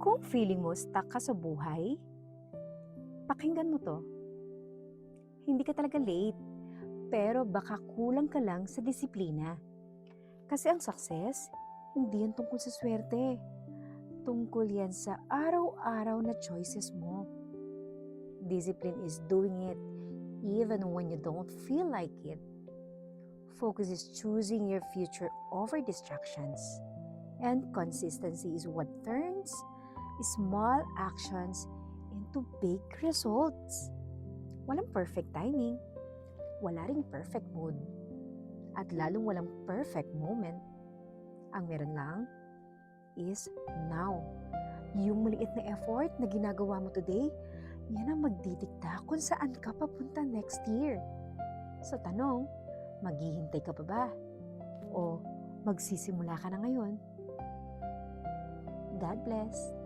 Kung feeling mo stuck ka sa buhay, pakinggan mo to. Hindi ka talaga late, pero baka kulang ka lang sa disiplina. Kasi ang success, hindi yan tungkol sa swerte. Tungkol yan sa araw-araw na choices mo. Discipline is doing it even when you don't feel like it. Focus is choosing your future over distractions. And consistency is what turns small actions into big results. Walang perfect timing, wala ring perfect mood, at lalong walang perfect moment. Ang meron lang is now. Yung maliit na effort na ginagawa mo today, yan ang magdidikta kung saan ka papunta next year. So tanong, maghihintay ka pa ba? O magsisimula ka na ngayon? God bless.